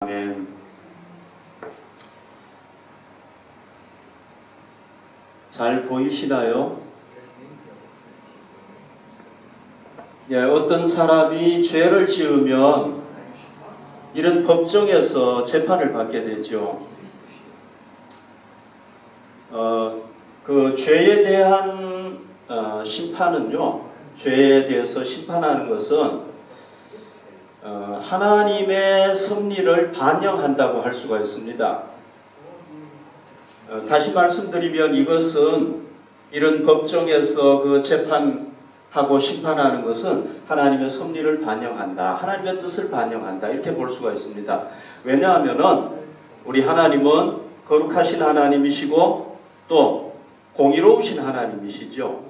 아멘. 잘 보이시나요? 어떤 사람이 죄를 지으면 이런 법정에서 재판을 받게 되죠. 그 죄에 대한 심판은요, 죄에 대해서 심판하는 것은 하나님의 섭리를 반영한다고 할 수가 있습니다. 다시 말씀드리면 이것은 이런 법정에서 그 재판하고 심판하는 것은 하나님의 섭리를 반영한다. 하나님의 뜻을 반영한다. 이렇게 볼 수가 있습니다. 왜냐하면은 우리 하나님은 거룩하신 하나님이시고 또 공의로우신 하나님이시죠.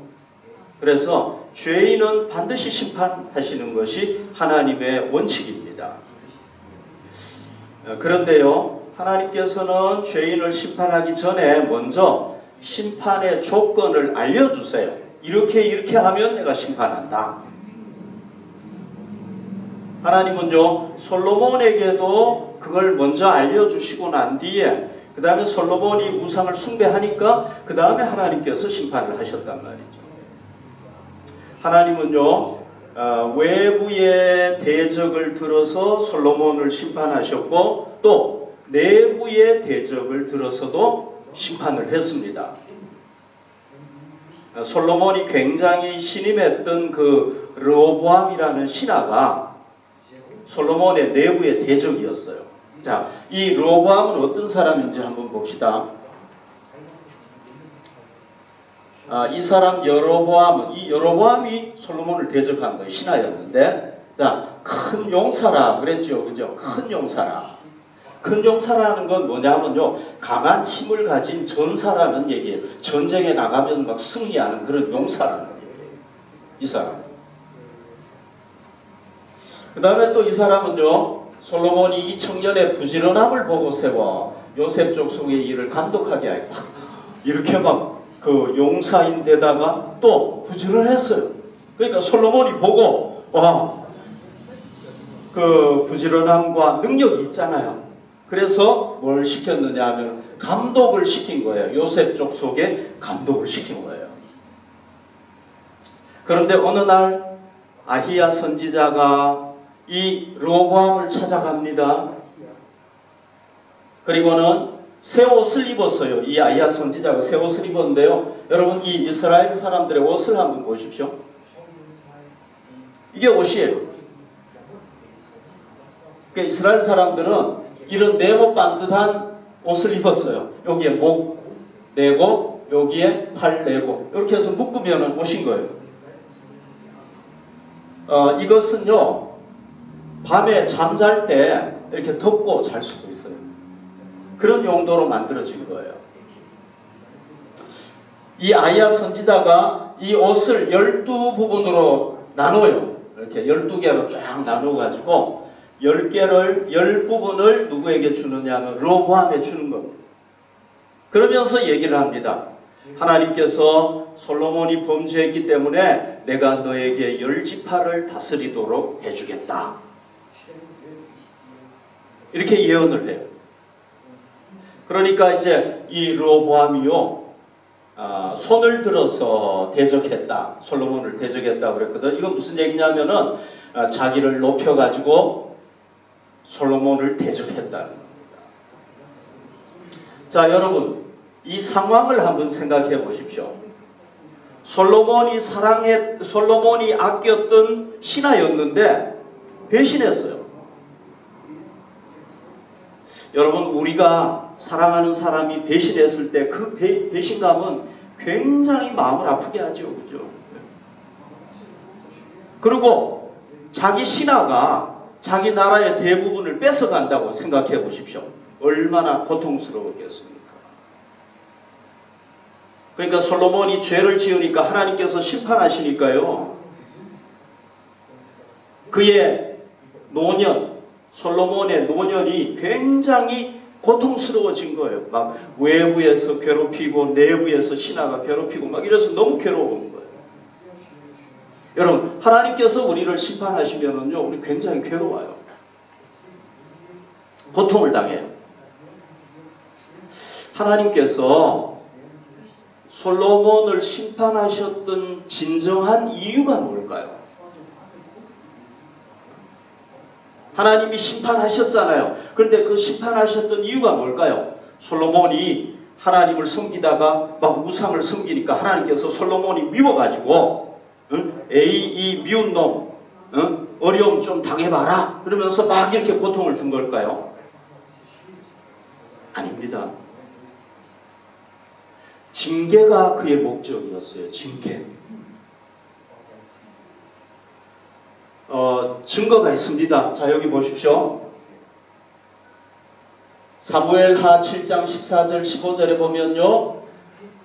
그래서 죄인은 반드시 심판하시는 것이 하나님의 원칙입니다. 그런데요, 하나님께서는 죄인을 심판하기 전에 먼저 심판의 조건을 알려주세요. 이렇게 하면 내가 심판한다. 하나님은요, 솔로몬에게도 그걸 먼저 알려주시고 난 뒤에 그 다음에 솔로몬이 우상을 숭배하니까 그 다음에 하나님께서 심판을 하셨단 말이죠. 하나님은요, 외부의 대적을 들어서 솔로몬을 심판하셨고 또 내부의 대적을 들어서도 심판을 했습니다. 솔로몬이 굉장히 신임했던 그 르호보암이라는 신하가 솔로몬의 내부의 대적이었어요. 자, 이 르호보암은 어떤 사람인지 한번 봅시다. 이 사람 여로보암이 솔로몬을 대적한 거예요. 신하였는데, 자, 큰 용사라 그랬죠, 그죠? 큰 용사라. 큰 용사라는 건 뭐냐면요, 강한 힘을 가진 전사라는 얘기예요. 전쟁에 나가면 막 승리하는 그런 용사라는 얘기예요. 이 사람. 그 다음에 또 이 사람은요, 솔로몬이 이 청년의 부지런함을 보고 세워 요셉 족속의 일을 감독하게 하였다. 이렇게 막 그 용사인데다가 또 부지런했어요. 그러니까 솔로몬이 보고 와, 그 부지런함과 능력이 있잖아요. 그래서 뭘 시켰느냐 하면 감독을 시킨 거예요. 요셉 족속에 감독을 시킨 거예요. 그런데 어느 날 아히야 선지자가 이 르호보암을 찾아갑니다. 그리고는 새 옷을 입었어요. 이 아히야 선지자가 새 옷을 입었는데요, 여러분 이 이스라엘 사람들의 옷을 한번 보십시오. 이게 옷이에요. 그러니까 이스라엘 사람들은 이런 네모 반듯한 옷을 입었어요. 여기에 목 내고 여기에 팔 내고 이렇게 해서 묶으면 옷인 거예요. 이것은요, 밤에 잠잘 때 이렇게 덮고 잘 수도 있어요. 그런 용도로 만들어진 거예요. 이 아히야 선지자가 이 옷을 12부분으로 나눠요. 이렇게 12개로 쫙 나눠가지고 10부분을 누구에게 주느냐 하면 르호보암에 주는 겁니다. 그러면서 얘기를 합니다. 하나님께서 솔로몬이 범죄했기 때문에 내가 너에게 10지파를 다스리도록 해주겠다. 이렇게 예언을 해요. 그러니까 이제 이 르호보암이요, 손을 들어서 대적했다. 솔로몬을 대적했다 그랬거든. 이건 무슨 얘기냐면은 자기를 높여가지고 솔로몬을 대적했다는 겁니다. 자, 여러분 이 상황을 한번 생각해 보십시오. 솔로몬이 아꼈던 신하였는데 배신했어요. 여러분, 우리가 사랑하는 사람이 배신했을 때 그 배신감은 굉장히 마음을 아프게 하죠. 그죠? 그리고 자기 신하가 자기 나라의 대부분을 뺏어간다고 생각해 보십시오. 얼마나 고통스러웠겠습니까? 그러니까 솔로몬이 죄를 지으니까 하나님께서 심판하시니까요, 그의 노년, 솔로몬의 노년이 굉장히 고통스러워진 거예요. 막 외부에서 괴롭히고 내부에서 신하가 괴롭히고 막 이래서 너무 괴로운 거예요. 여러분, 하나님께서 우리를 심판하시면은요, 우리 굉장히 괴로워요. 고통을 당해요. 하나님께서 솔로몬을 심판하셨던 진정한 이유가 뭘까요? 하나님이 심판하셨잖아요. 그런데 그 심판하셨던 이유가 뭘까요? 솔로몬이 하나님을 섬기다가 막 우상을 섬기니까 하나님께서 솔로몬이 미워가지고 에이 이 미운 놈 어려움 좀 당해봐라 그러면서 막 이렇게 고통을 준 걸까요? 아닙니다. 징계가 그의 목적이었어요. 징계. 증거가 있습니다. 자, 여기 보십시오. 사무엘하 7장 14절 15절에 보면요,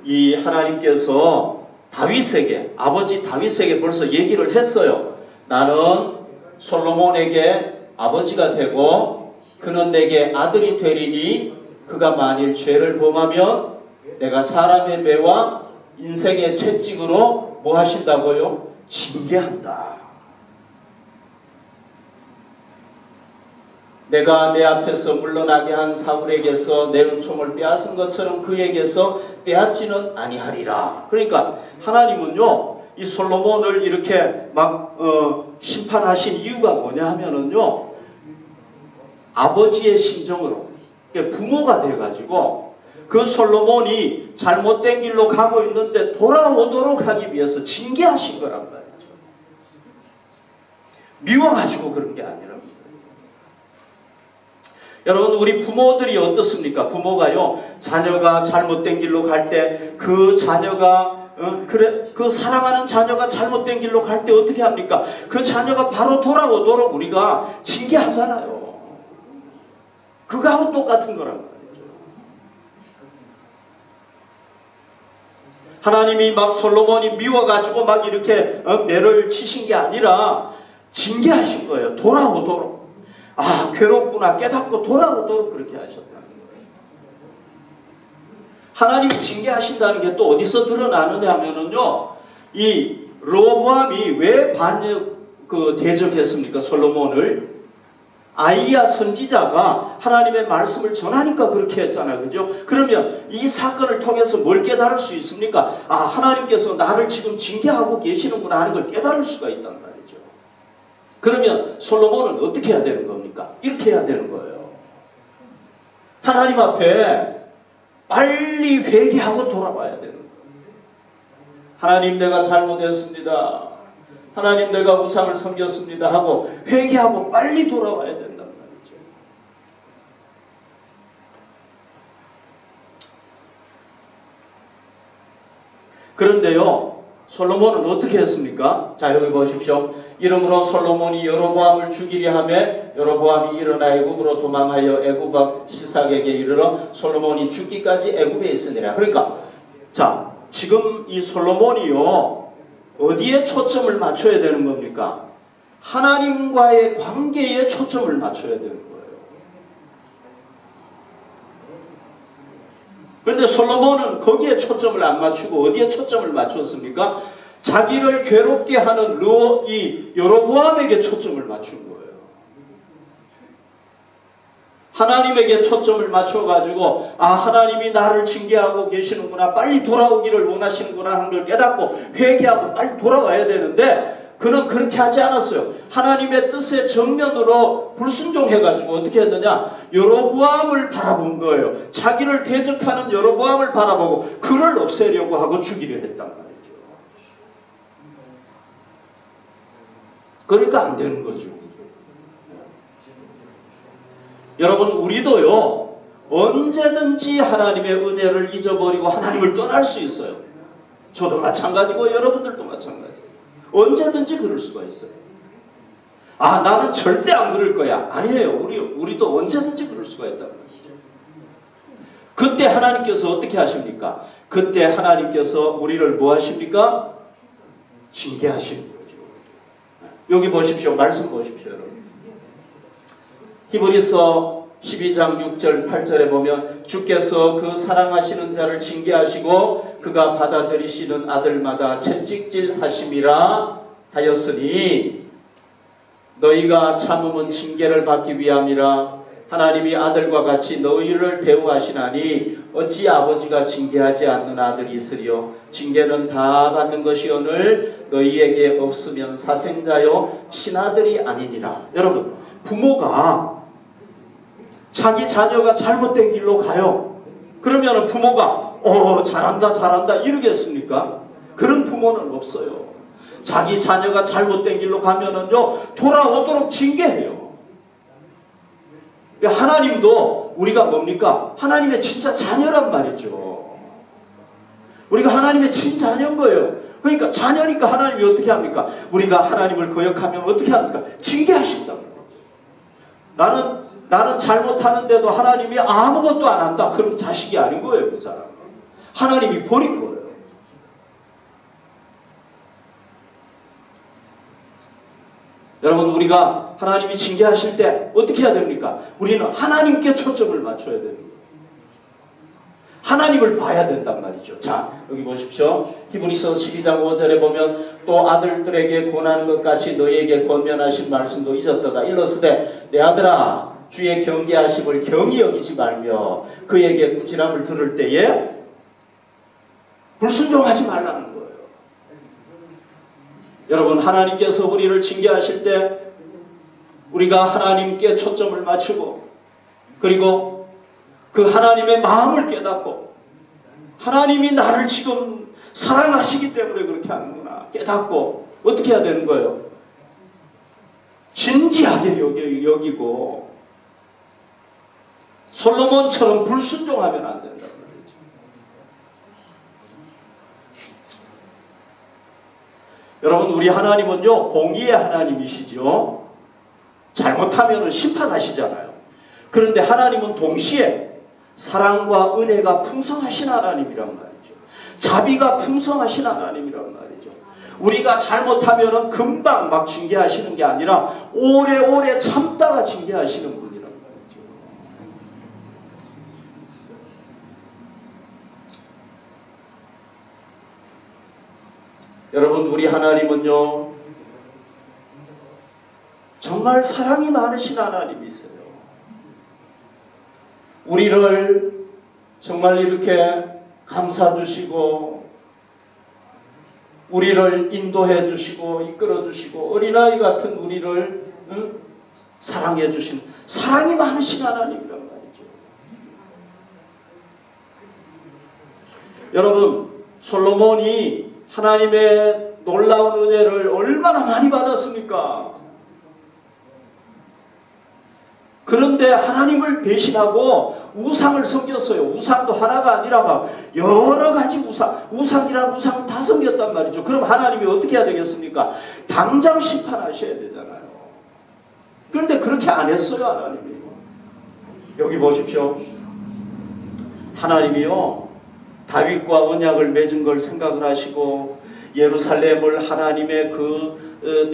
이 하나님께서 다윗에게, 아버지 다윗에게 벌써 얘기를 했어요. 나는 솔로몬에게 아버지가 되고 그는 내게 아들이 되리니 그가 만일 죄를 범하면 내가 사람의 매와 인생의 채찍으로 뭐 하신다고요? 징계한다. 내가 내 앞에서 물러나게 한 사울에게서 내 은총을 빼앗은 것처럼 그에게서 빼앗지는 아니하리라. 그러니까 하나님은요, 이 솔로몬을 이렇게 막 심판하신 이유가 뭐냐 하면은요, 아버지의 심정으로, 부모가 돼가지고 그 솔로몬이 잘못된 길로 가고 있는데 돌아오도록 하기 위해서 징계하신 거란 말이죠. 미워가지고 그런 게 아니라. 여러분, 우리 부모들이 어떻습니까? 부모가요, 자녀가 잘못된 길로 갈 때 그 자녀가 그 사랑하는 자녀가 잘못된 길로 갈 때 어떻게 합니까? 그 자녀가 바로 돌아오도록 우리가 징계하잖아요. 그거하고 똑같은 거란 말이죠. 하나님이 막 솔로몬이 미워가지고 막 이렇게 매를 치신 게 아니라 징계하신 거예요. 돌아오도록. 아, 괴롭구나 깨닫고 돌아오도록 그렇게 하셨다는 거예요. 하나님이 징계하신다는 게 또 어디서 드러나느냐 하면은요, 이 르호보암이 왜 대적했습니까? 솔로몬을. 아이야 선지자가 하나님의 말씀을 전하니까 그렇게 했잖아요. 그죠? 그러면 이 사건을 통해서 뭘 깨달을 수 있습니까? 아, 하나님께서 나를 지금 징계하고 계시는구나 하는 걸 깨달을 수가 있단 말이죠. 그러면 솔로몬은 어떻게 해야 되는 겁니까? 이렇게 해야 되는 거예요. 하나님 앞에 빨리 회개하고 돌아와야 되는 거예요. 하나님, 내가 잘못했습니다. 하나님, 내가 우상을 섬겼습니다 하고 회개하고 빨리 돌아와야 된단 말이죠. 그런데요, 솔로몬은 어떻게 했습니까? 자, 여기 보십시오. 이러므로 솔로몬이 여로보암을 죽이려 하매 여로보암이 일어나 애굽으로 도망하여 애굽 왕 시삭에게 이르러 솔로몬이 죽기까지 애굽에 있으니라. 그러니까 자, 지금 이 솔로몬이요, 어디에 초점을 맞춰야 되는 겁니까? 하나님과의 관계에 초점을 맞춰야 되는 거예요. 그런데 솔로몬은 거기에 초점을 안 맞추고 어디에 초점을 맞췄습니까? 자기를 괴롭게 하는 이 여로보암에게 초점을 맞춘 거예요. 하나님에게 초점을 맞춰가지고, 아, 하나님이 나를 징계하고 계시는구나, 빨리 돌아오기를 원하시는구나 하는 걸 깨닫고 회개하고 빨리 돌아와야 되는데 그는 그렇게 하지 않았어요. 하나님의 뜻에 정면으로 불순종해가지고 어떻게 했느냐, 여로보암을 바라본 거예요. 자기를 대적하는 여로보암을 바라보고 그를 없애려고 하고 죽이려 했단 말이죠. 그러니까 안 되는 거죠. 여러분, 우리도요, 언제든지 하나님의 은혜를 잊어버리고 하나님을 떠날 수 있어요. 저도 마찬가지고 여러분들도 마찬가지예요. 언제든지 그럴 수가 있어요. 아, 나는 절대 안 그럴 거야. 아니에요. 우리도 언제든지 그럴 수가 있단 말이죠. 그때 하나님께서 어떻게 하십니까? 그때 하나님께서 우리를 뭐 하십니까? 징계하시는 거죠. 여기 보십시오. 말씀 보십시오, 여러분. 히브리서 12장 6절 8절에 보면 주께서 그 사랑하시는 자를 징계하시고 그가 받아들이시는 아들마다 채찍질 하심이라 하였으니 너희가 참음은 징계를 받기 위함이라 하나님이 아들과 같이 너희를 대우하시나니 어찌 아버지가 징계하지 않는 아들이 있으리요. 징계는 다 받는 것이오늘 너희에게 없으면 사생자요 친아들이 아니니라. 여러분, 부모가 자기 자녀가 잘못된 길로 가요. 그러면 부모가 잘한다 잘한다 이러겠습니까? 그런 부모는 없어요. 자기 자녀가 잘못된 길로 가면은요 돌아오도록 징계해요. 하나님도 우리가 뭡니까? 하나님의 진짜 자녀란 말이죠. 우리가 하나님의 친자녀인 거예요. 그러니까 자녀니까 하나님이 어떻게 합니까? 우리가 하나님을 거역하면 어떻게 합니까? 징계하신다. 나는 잘못하는데도 하나님이 아무것도 안 한다. 그럼 자식이 아닌 거예요. 그 사람. 하나님이 버린 거예요. 여러분, 우리가 하나님이 징계하실 때 어떻게 해야 됩니까? 우리는 하나님께 초점을 맞춰야 됩니다. 하나님을 봐야 된단 말이죠. 자, 여기 보십시오. 히브리서 12장 5절에 보면 또 아들들에게 권하는 것 같이 너희에게 권면하신 말씀도 있었도다. 일러스되 내 아들아 주의 경계하심을 경히 여기지 말며 그에게 꾸지람을 들을 때에 불순종하지 말라는 거예요. 여러분, 하나님께서 우리를 징계하실 때 우리가 하나님께 초점을 맞추고 그리고 그 하나님의 마음을 깨닫고 하나님이 나를 지금 사랑하시기 때문에 그렇게 하는구나 깨닫고 어떻게 해야 되는 거예요? 진지하게 여기고 솔로몬처럼 불순종하면 안 된다. 여러분, 우리 하나님은요 공의의 하나님이시죠. 잘못하면 심판하시잖아요. 그런데 하나님은 동시에 사랑과 은혜가 풍성하신 하나님이란 말이죠. 자비가 풍성하신 하나님이란 말이죠. 우리가 잘못하면 금방 막 징계하시는 게 아니라 오래오래 참다가 징계하시는 분이란 말이죠. 여러분, 우리 하나님은요 정말 사랑이 많으신 하나님이세요. 우리를 정말 이렇게 감싸주시고 우리를 인도해 주시고 이끌어 주시고 어린아이 같은 우리를 사랑해 주시는 사랑이 많으신 하나님이란 말이죠. 여러분, 솔로몬이 하나님의 놀라운 은혜를 얼마나 많이 받았습니까? 그런데 하나님을 배신하고 우상을 섬겼어요. 우상도 하나가 아니라 막 여러 가지 우상이란 우상을 다 섬겼단 말이죠. 그럼 하나님이 어떻게 해야 되겠습니까? 당장 심판하셔야 되잖아요. 그런데 그렇게 안 했어요, 하나님이. 여기 보십시오. 하나님이요 다윗과 언약을 맺은 걸 생각을 하시고 예루살렘을 하나님의 그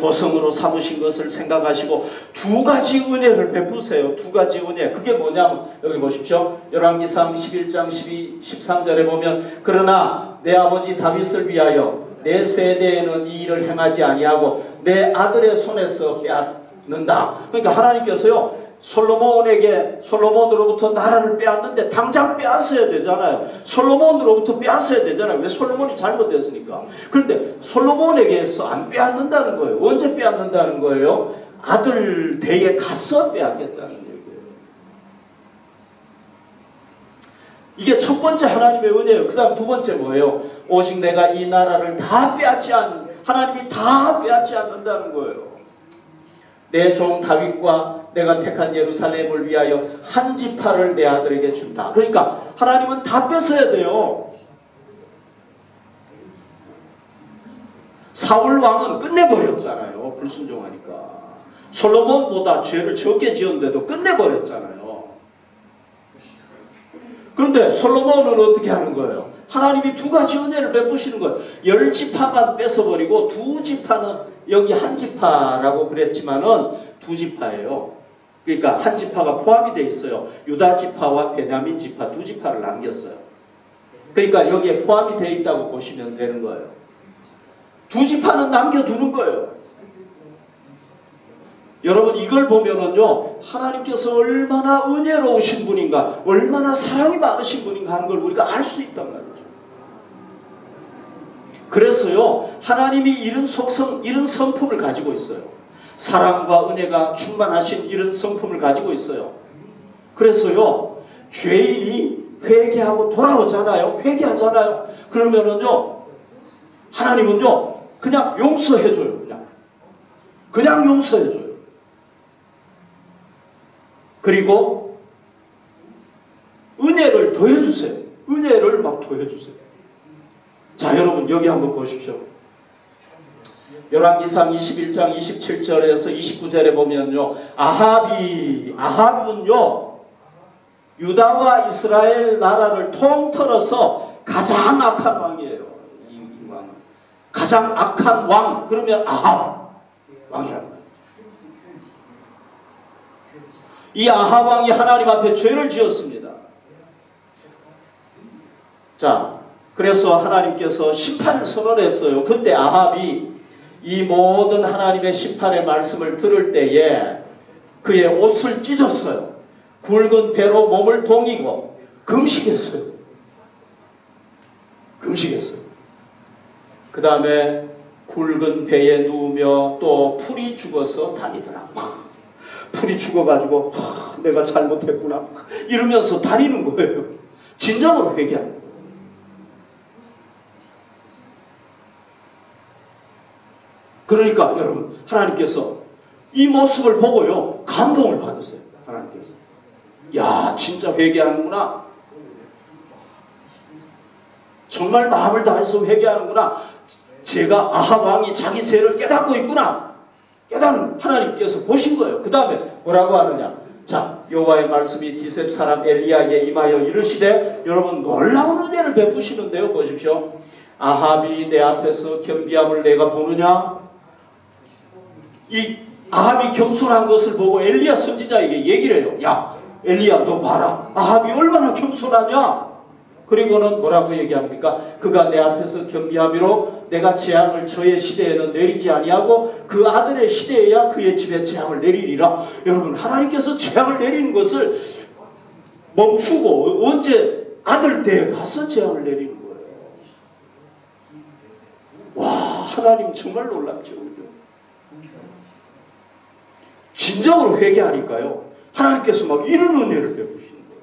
도성으로 삼으신 것을 생각하시고 두 가지 은혜를 베푸세요. 두 가지 은혜. 그게 뭐냐면 여기 보십시오. 열왕기상 11장 13절에 보면 그러나 내 아버지 다윗을 위하여 내 세대에는 이 일을 행하지 아니하고 내 아들의 손에서 빼앗는다. 그러니까 하나님께서요 솔로몬으로부터 나라를 빼앗는데 당장 빼앗어야 되잖아요. 솔로몬으로부터 빼앗어야 되잖아요. 왜? 솔로몬이 잘못됐으니까. 그런데 솔로몬에게서 안 빼앗는다는 거예요. 언제 빼앗는다는 거예요? 아들 대에 가서 빼앗겠다는 얘기예요. 이게 첫 번째 하나님의 은혜예요. 그 다음 두 번째 뭐예요? 오직 내가 이 나라를 다 하나님이 다 빼앗지 않는다는 거예요. 내 종 다윗과 내가 택한 예루살렘을 위하여 한 지파를 내 아들에게 준다. 그러니까 하나님은 다 뺏어야 돼요. 사울 왕은 끝내버렸잖아요. 불순종하니까. 솔로몬보다 죄를 적게 지었는데도 끝내버렸잖아요. 그런데 솔로몬은 어떻게 하는 거예요? 하나님이 두 가지 은혜를 베푸시는 거예요. 10지파만 뺏어버리고 두 지파는 여기 한 지파라고 그랬지만은 두 지파예요. 그러니까 한 지파가 포함이 되어 있어요. 유다 지파와 베냐민 지파 두 지파를 남겼어요. 그러니까 여기에 포함이 되어 있다고 보시면 되는 거예요. 두 지파는 남겨두는 거예요. 여러분 이걸 보면은요, 하나님께서 얼마나 은혜로우신 분인가, 얼마나 사랑이 많으신 분인가 하는 걸 우리가 알 수 있단 말이죠. 그래서요, 하나님이 이런 속성, 이런 성품을 가지고 있어요. 사랑과 은혜가 충만하신 이런 성품을 가지고 있어요. 그래서요, 죄인이 회개하고 돌아오잖아요. 회개하잖아요. 그러면은요, 하나님은요, 그냥 용서해줘요. 그냥 용서해줘요. 그리고 은혜를 더해주세요. 은혜를 막 더해주세요. 자, 여러분 여기 한번 보십시오. 열왕기상 21장 27절에서 29절에 보면요, 아합은요, 유다와 이스라엘 나라를 통틀어서 가장 악한 왕이에요. 이 왕. 가장 악한 왕, 그러면 아합 왕이란 말이에요. 이 아합 왕이 하나님 앞에 죄를 지었습니다. 자, 그래서 하나님께서 심판을 선언했어요. 그때 아합이 이 모든 하나님의 심판의 말씀을 들을 때에 그의 옷을 찢었어요. 굵은 배로 몸을 동이고 금식했어요. 금식했어요. 그 다음에 굵은 배에 누우며 또 풀이 죽어서 다니더라. 풀이 죽어가지고 내가 잘못했구나 이러면서 다니는 거예요. 진정으로 회개하는 거예요. 그러니까 여러분, 하나님께서 이 모습을 보고요, 감동을 받으세요. 하나님께서, 야, 진짜 회개하는구나. 정말 마음을 다해서 회개하는구나. 제가 아합 왕이 자기 죄를 깨닫고 있구나. 깨달은 하나님께서 보신 거예요. 그 다음에 뭐라고 하느냐. 자, 여호와의 말씀이 디셉 사람 엘리야에게 임하여 이르시되, 여러분 놀라운 은혜를 베푸시는데요. 보십시오. 아합이 내 앞에서 겸비함을 내가 보느냐. 이 아합이 겸손한 것을 보고 엘리야 선지자에게 얘기를 해요. 야, 엘리야 너 봐라. 아합이 얼마나 겸손하냐. 그리고는 뭐라고 얘기합니까? 그가 내 앞에서 겸비함으로 내가 재앙을 저의 시대에는 내리지 아니하고 그 아들의 시대에야 그의 집에 재앙을 내리리라. 여러분, 하나님께서 재앙을 내리는 것을 멈추고 언제 아들 때에 가서 재앙을 내리는 거예요. 와, 하나님 정말 놀랍죠. 진정으로 회개하니까요, 하나님께서 막 이런 은혜를 베푸시는 거예요.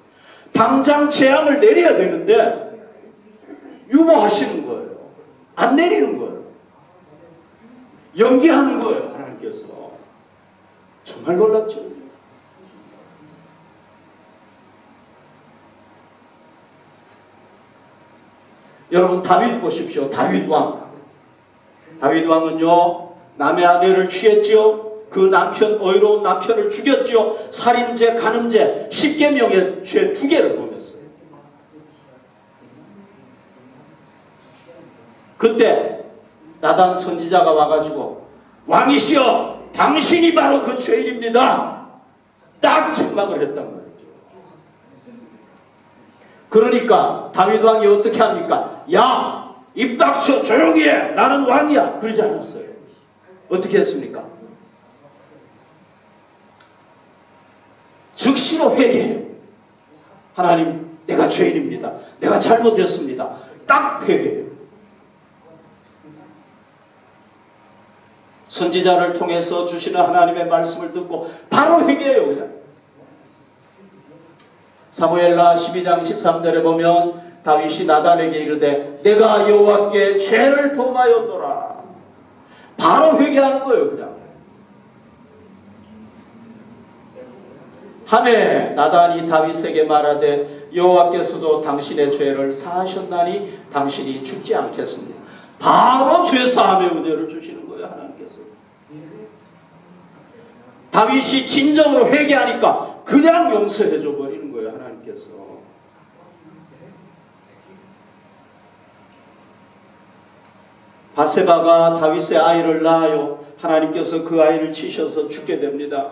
당장 재앙을 내려야 되는데 유보하시는 거예요. 안 내리는 거예요. 연기하는 거예요. 하나님께서. 정말 놀랍죠. 여러분, 다윗 보십시오. 다윗 왕. 다윗 왕은요, 남의 아내를 취했지요. 그 남편, 어이로운 남편을 죽였지요. 살인죄, 간음죄, 10계명의 죄 2개를 범했어요. 그때 나단 선지자가 와가지고, 왕이시여, 당신이 바로 그 죄인입니다. 딱 책망을 했단 말이죠. 그러니까 다윗 왕이 어떻게 합니까? 야, 입 닥쳐 조용히 해. 나는 왕이야. 그러지 않았어요. 어떻게 했습니까? 즉시로 회개해요. 하나님, 내가 죄인입니다. 내가 잘못했습니다. 딱 회개해요. 선지자를 통해서 주시는 하나님의 말씀을 듣고 바로 회개해요. 그냥. 사무엘하 12장 13절에 보면 다윗이 나단에게 이르되 내가 여호와께 죄를 범하였노라. 바로 회개하는 거예요. 그냥. 하매 나단이 다윗에게 말하되 여호와께서도 당신의 죄를 사하셨나니 당신이 죽지 않겠습니다. 바로 죄사함의 은혜를 주시는 거예요. 하나님께서. 다윗이 진정으로 회개하니까 그냥 용서해줘 버리는 거예요. 하나님께서. 바세바가 다윗의 아이를 낳아요. 하나님께서 그 아이를 치셔서 죽게 됩니다.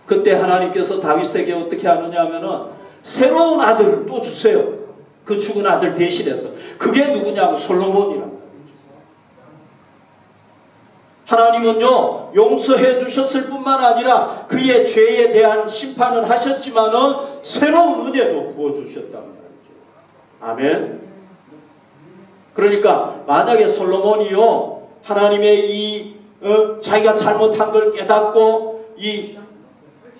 그때 하나님께서 다윗에게 어떻게 하느냐 하면은 새로운 아들을 또 주세요. 그 죽은 아들 대신해서. 그게 누구냐고 솔로몬이란 말이에요. 하나님은요 용서해 주셨을 뿐만 아니라 그의 죄에 대한 심판을 하셨지만은 새로운 은혜도 부어주셨단 말이죠. 아멘. 그러니까 만약에 솔로몬이요 하나님의 이 자기가 잘못한 걸 깨닫고 이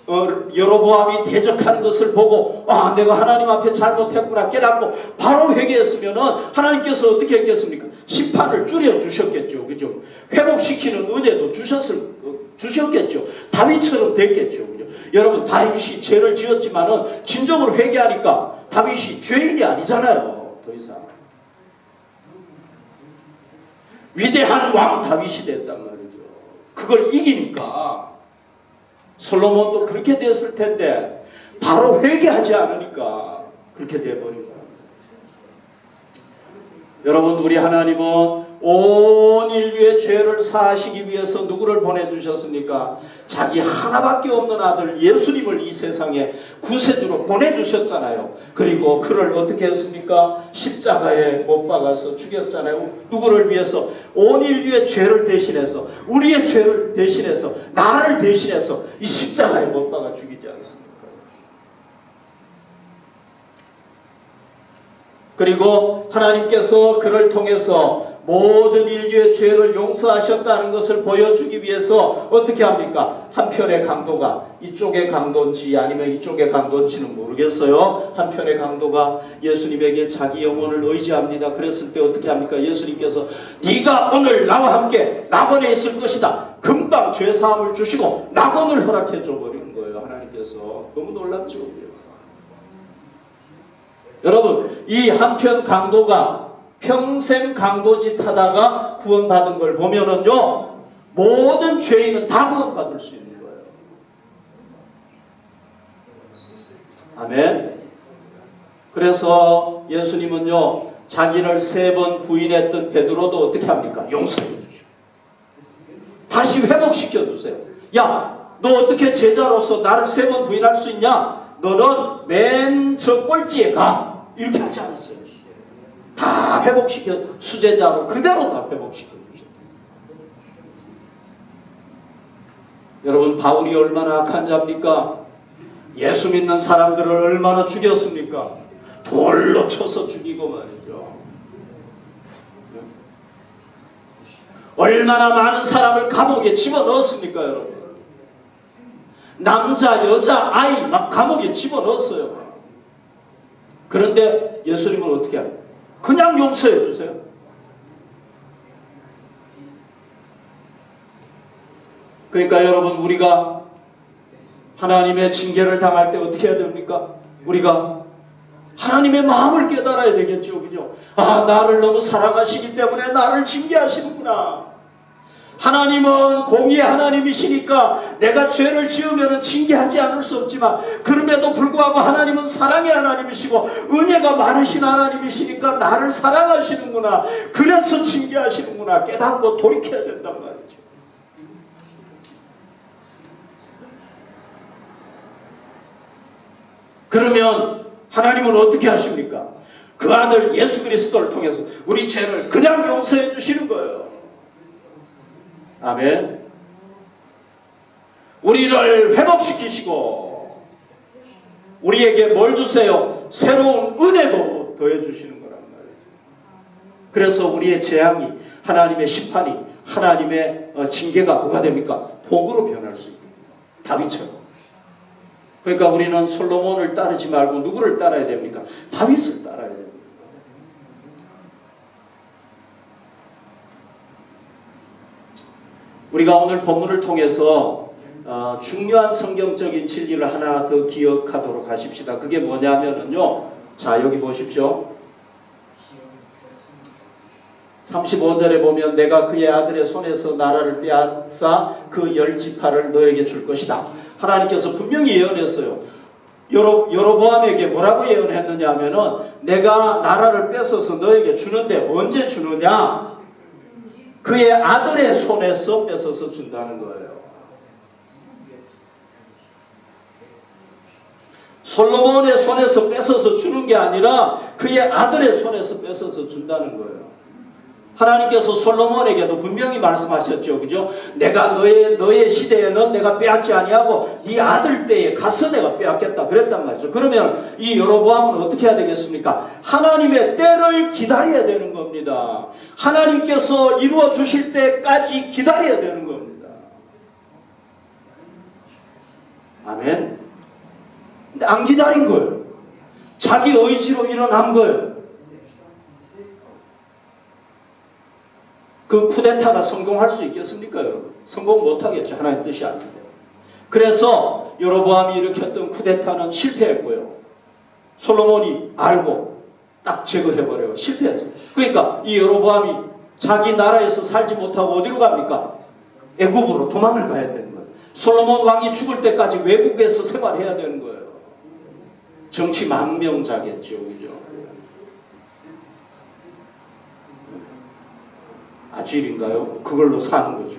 여로보암이 대적하는 것을 보고 내가 하나님 앞에 잘못했구나 깨닫고 바로 회개했으면은 하나님께서 어떻게 했겠습니까? 심판을 줄여 주셨겠죠. 그죠? 회복시키는 은혜도 주셨겠죠. 다윗처럼 됐겠죠. 그죠? 여러분 다윗이 죄를 지었지만은 진정으로 회개하니까 다윗이 죄인이 아니잖아요. 더 이상 위대한 왕 다윗이 됐단 말이죠. 그걸 이기니까 솔로몬도 그렇게 됐을 텐데 바로 회개하지 않으니까 그렇게 돼버린 거예요. 여러분 우리 하나님은 온 인류의 죄를 사하시기 위해서 누구를 보내주셨습니까? 자기 하나밖에 없는 아들 예수님을 이 세상에 구세주로 보내주셨잖아요. 그리고 그를 어떻게 했습니까? 십자가에 못 박아서 죽였잖아요. 누구를 위해서? 온 인류의 죄를 대신해서 우리의 죄를 대신해서 나를 대신해서 이 십자가에 못 박아 죽이지 않습니까? 그리고 하나님께서 그를 통해서 모든 인류의 죄를 용서하셨다는 것을 보여주기 위해서 어떻게 합니까? 한편의 강도가 이쪽의 강도인지 아니면 이쪽의 강도인지는 모르겠어요. 한편의 강도가 예수님에게 자기 영혼을 의지합니다. 그랬을 때 어떻게 합니까? 예수님께서 네가 오늘 나와 함께 낙원에 있을 것이다. 금방 죄사함을 주시고 낙원을 허락해 줘버리는 거예요. 하나님께서. 너무 놀랍죠. 여러분 이 한편 강도가 평생 강도짓 하다가 구원받은 걸 보면은요 모든 죄인은 다 구원받을 수 있는 거예요. 아멘. 그래서 예수님은요 자기를 3번 부인했던 베드로도 어떻게 합니까? 용서해 주시고 다시 회복시켜 주세요. 야 너 어떻게 제자로서 나를 3번 부인할 수 있냐? 너는 맨 저 꼴찌에 가. 이렇게 하지 않았어요. 다 회복시켜 수제자로 그대로 다 회복시켜 주셨다. 여러분 바울이 얼마나 악한 자입니까? 예수 믿는 사람들을 얼마나 죽였습니까? 돌로 쳐서 죽이고 말이죠. 얼마나 많은 사람을 감옥에 집어넣었습니까 여러분? 남자 여자 아이 막 감옥에 집어넣었어요. 그런데 예수님은 어떻게 해요? 그냥 용서해 주세요. 그러니까 여러분 우리가 하나님의 징계를 당할 때 어떻게 해야 됩니까? 우리가 하나님의 마음을 깨달아야 되겠죠. 그죠? 나를 너무 사랑하시기 때문에 나를 징계하시는구나. 하나님은 공의의 하나님이시니까 내가 죄를 지으면 징계하지 않을 수 없지만 그럼에도 불구하고 하나님은 사랑의 하나님이시고 은혜가 많으신 하나님이시니까 나를 사랑하시는구나. 그래서 징계하시는구나. 깨닫고 돌이켜야 된단 말이죠. 그러면 하나님은 어떻게 하십니까? 그 아들 예수 그리스도를 통해서 우리 죄를 그냥 용서해 주시는 거예요. 아멘. 우리를 회복시키시고 우리에게 뭘 주세요? 새로운 은혜도 더해 주시는 거란 말이에요. 그래서 우리의 재앙이 하나님의 심판이 하나님의 징계가 뭐가 됩니까? 복으로 변할 수 있습니다. 다윗처럼. 그러니까 우리는 솔로몬을 따르지 말고 누구를 따라야 됩니까? 다윗을 따라야 됩니다. 우리가 오늘 본문을 통해서 중요한 성경적인 진리를 하나 더 기억하도록 하십시다. 그게 뭐냐면요. 자, 여기 보십시오. 35절에 보면 내가 그의 아들의 손에서 나라를 빼앗아 그 10지파를 너에게 줄 것이다. 하나님께서 분명히 예언했어요. 여로보암에게 뭐라고 예언했느냐 하면은 내가 나라를 뺏어서 너에게 주는데 언제 주느냐? 그의 아들의 손에서 뺏어서 준다는 거예요. 솔로몬의 손에서 뺏어서 주는 게 아니라 그의 아들의 손에서 뺏어서 준다는 거예요. 솔로몬의 손에서 뺏어서 주는 게 아니라 그의 아들의 손에서 뺏어서 주는 게 아니라 그의 아들의 손에서 뺏어서 준다는 거예요. 솔로몬의 손에서 뺏어서 주는 게 아니라 그의 아들의 손에서 뺏어서 준다는 거예요. 하나님께서 솔로몬에게도 분명히 말씀하셨죠. 그죠? 내가 너의 시대에는 내가 빼앗지 아니하고 네 아들 때에 가서 내가 빼앗겠다 그랬단 말이죠. 그러면 이 여로보암은 어떻게 해야 되겠습니까? 하나님의 때를 기다려야 되는 겁니다. 하나님께서 이루어 주실 때까지 기다려야 되는 겁니다. 아멘. 근데 안 기다린 거예요. 자기 의지로 일어난 거예요. 그 쿠데타가 성공할 수 있겠습니까, 여러분? 성공 못하겠죠. 하나님 뜻이 아닌데. 그래서 여로보암이 일으켰던 쿠데타는 실패했고요. 솔로몬이 알고 딱 제거해버려요. 실패했어요. 그러니까 이 여로보암이 자기 나라에서 살지 못하고 어디로 갑니까? 애굽으로 도망을 가야 되는 거예요. 솔로몬 왕이 죽을 때까지 외국에서 생활해야 되는 거예요. 정치 망명자겠죠. 그죠? 아질인가요? 그걸로 사는 거죠.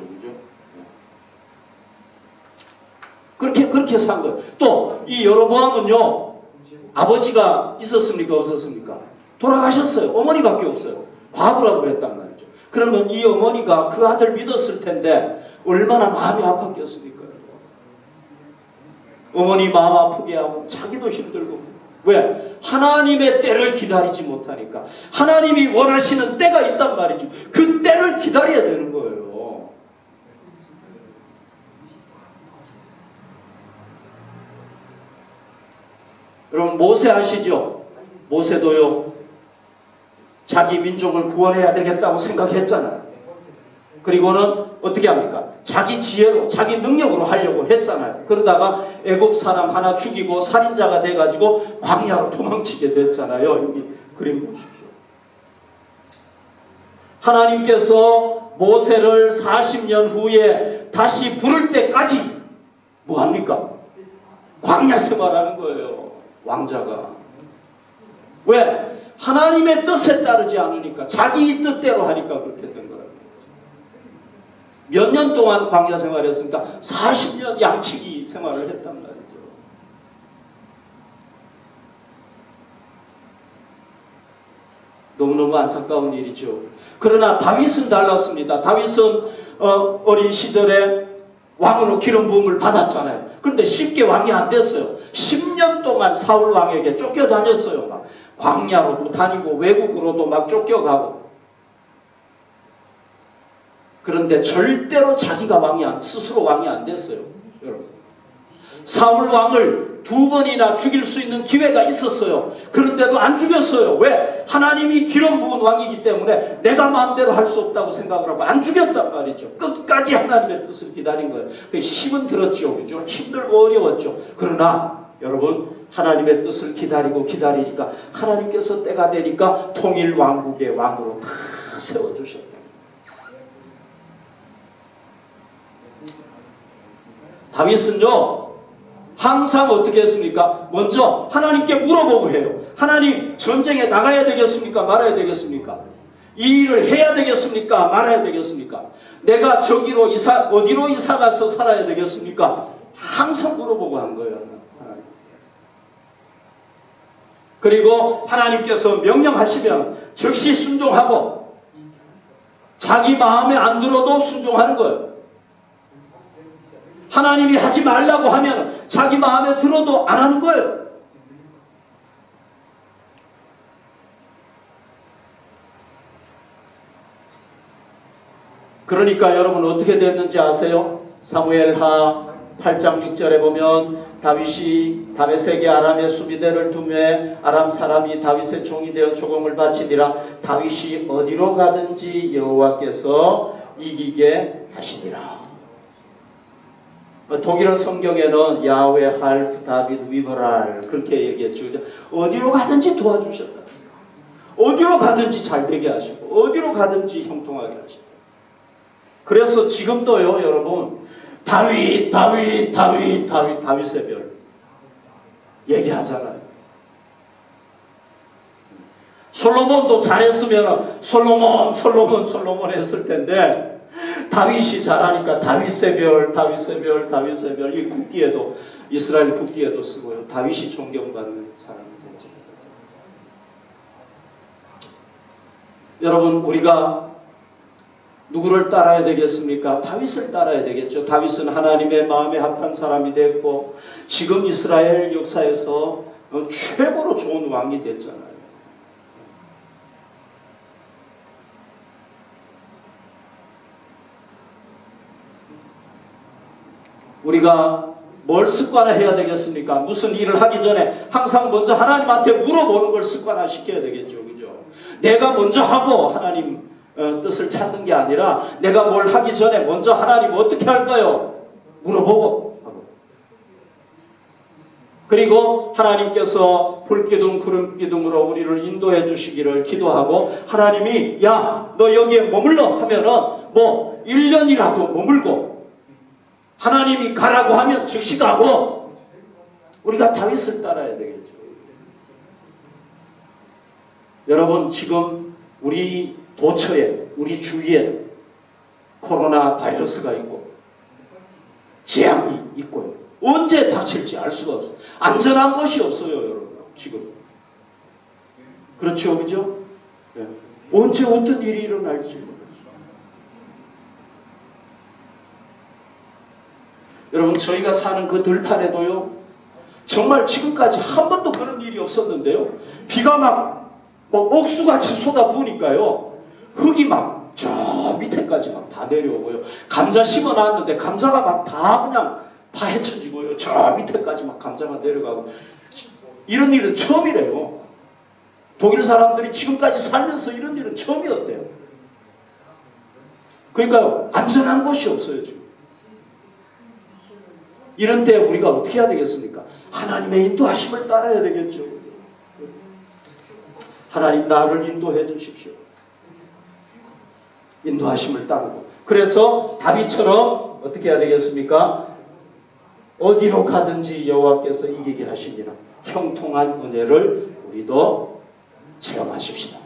그죠? 그렇게 산 거예요. 또, 이 여로보암은요, 아버지가 있었습니까? 없었습니까? 돌아가셨어요. 어머니밖에 없어요. 과부라고 그랬단 말이죠. 그러면 이 어머니가 그 아들 믿었을 텐데, 얼마나 마음이 아팠겠습니까? 어머니 마음 아프게 하고, 자기도 힘들고. 왜? 하나님의 때를 기다리지 못하니까. 하나님이 원하시는 때가 있단 말이죠. 그 때를 기다려야 되는 거예요. 여러분 모세 아시죠? 모세도요. 자기 민족을 구원해야 되겠다고 생각했잖아요. 그리고는 어떻게 합니까? 자기 지혜로 자기 능력으로 하려고 했잖아요. 그러다가 애굽 사람 하나 죽이고 살인자가 돼가지고 광야로 도망치게 됐잖아요. 여기 그림 보십시오. 하나님께서 모세를 40년 후에 다시 부를 때까지 뭐합니까? 광야 생활하는 거예요. 왕자가. 왜? 하나님의 뜻에 따르지 않으니까 자기 뜻대로 하니까 그렇게 된 거예요. 몇 년 동안 광야 생활했습니까? 40년 양치기 생활을 했단 말이죠. 너무너무 안타까운 일이죠. 그러나 다윗은 달랐습니다. 다윗은 어린 시절에 왕으로 기름 부음을 받았잖아요. 그런데 쉽게 왕이 안 됐어요. 10년 동안 사울 왕에게 쫓겨다녔어요. 막 광야로도 다니고 외국으로도 막 쫓겨가고. 그런데 절대로 자기가 스스로 왕이 안 됐어요. 여러분. 사울 왕을 2번이나 죽일 수 있는 기회가 있었어요. 그런데도 안 죽였어요. 왜? 하나님이 기름 부은 왕이기 때문에 내가 마음대로 할 수 없다고 생각을 하고 안 죽였단 말이죠. 끝까지 하나님의 뜻을 기다린 거예요. 그 힘은 들었죠. 그죠? 힘들고 어려웠죠. 그러나 여러분 하나님의 뜻을 기다리니까 하나님께서 때가 되니까 통일 왕국의 왕으로 다 세워주셨다. 다윗은요 항상 어떻게 했습니까? 먼저 하나님께 물어보고 해요. 하나님 전쟁에 나가야 되겠습니까? 말아야 되겠습니까? 이 일을 해야 되겠습니까? 말아야 되겠습니까? 내가 어디로 이사 가서 살아야 되겠습니까? 항상 물어보고 한 거예요. 그리고 하나님께서 명령하시면 즉시 순종하고 자기 마음에 안 들어도 순종하는 거예요. 하나님이 하지 말라고 하면 자기 마음에 들어도 안 하는 거예요. 그러니까 여러분 어떻게 됐는지 아세요? 사무엘하 8장 6절에 보면 다윗에게 아람의 수비대를 두매 아람 사람이 다윗의 종이 되어 조공을 바치니라. 다윗이 어디로 가든지 여호와께서 이기게 하시니라. 독일어 성경에는 야훼 할프 다빗 위버랄 그렇게 얘기했죠. 어디로 가든지 도와주셨다. 어디로 가든지 잘 되게 하시고 어디로 가든지 형통하게 하시고. 그래서 지금도요 여러분 다윗의 별 얘기하잖아요. 솔로몬도 잘했으면 솔로몬 했을 텐데 다윗이 잘하니까 다윗의 별 이 국기에도 이스라엘 국기에도 쓰고요. 다윗이 존경받는 사람이 되죠. 여러분 우리가 누구를 따라야 되겠습니까? 다윗을 따라야 되겠죠. 다윗은 하나님의 마음에 합한 사람이 됐고 지금 이스라엘 역사에서 최고로 좋은 왕이 됐잖아요. 우리가 뭘 습관화해야 되겠습니까? 무슨 일을 하기 전에 항상 먼저 하나님한테 물어보는 걸 습관화시켜야 되겠죠. 그죠? 내가 먼저 하고 하나님 뜻을 찾는 게 아니라 내가 뭘 하기 전에 먼저 하나님 어떻게 할까요? 물어보고 하고. 그리고 하나님께서 불기둥 구름기둥으로 우리를 인도해 주시기를 기도하고 하나님이 야 너 여기에 머물러 하면은 뭐 1년이라도 머물고 하나님이 가라고 하면 즉시 가고 우리가 다윗을 따라야 되겠죠. 여러분 지금 우리 도처에 우리 주위에 코로나 바이러스가 있고 재앙이 있고요. 언제 닥칠지 알 수가 없어요. 안전한 것이 없어요. 여러분 지금. 그렇죠. 그죠? 네. 언제 어떤 일이 일어날지 모르겠어요. 여러분 저희가 사는 그 들판에도요. 정말 지금까지 한 번도 그런 일이 없었는데요. 비가 막 옥수같이 쏟아부으니까요. 흙이 막 저 밑에까지 막 다 내려오고요. 감자 심어놨는데 감자가 막 다 그냥 파헤쳐지고요. 저 밑에까지 막 감자가 내려가고 이런 일은 처음이래요. 독일 사람들이 지금까지 살면서 이런 일은 처음이었대요. 그러니까요. 안전한 곳이 없어요. 지금. 이런 때 우리가 어떻게 해야 되겠습니까? 하나님의 인도하심을 따라야 되겠죠. 하나님 나를 인도해 주십시오. 인도하심을 따르고. 그래서 다윗처럼 어떻게 해야 되겠습니까? 어디로 가든지 여호와께서 이기게 하시니라. 형통한 은혜를 우리도 체험하십시다.